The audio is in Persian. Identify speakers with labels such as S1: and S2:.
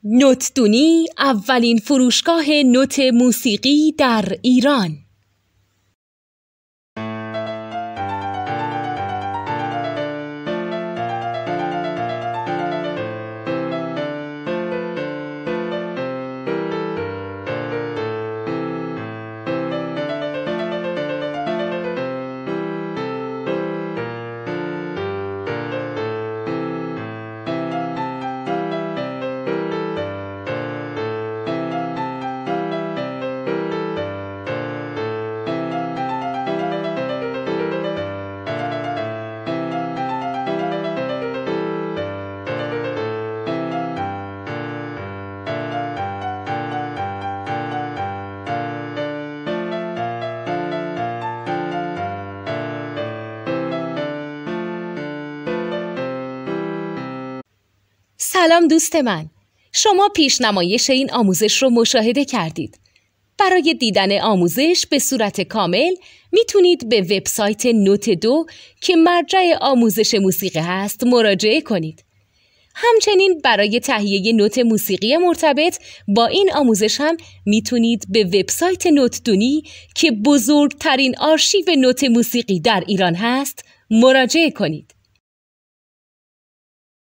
S1: نوتدونی اولین فروشگاه نوت موسیقی در ایران. سلام دوست من، شما پیشنمایش این آموزش رو مشاهده کردید. برای دیدن آموزش به صورت کامل میتونید به وبسایت نوت 2 که مرجع آموزش موسیقی هست مراجعه کنید. همچنین برای تهیه نوت موسیقی مرتبط با این آموزش هم میتونید به وبسایت نوتدونی که بزرگترین آرشیو نوت موسیقی در ایران هست مراجعه کنید.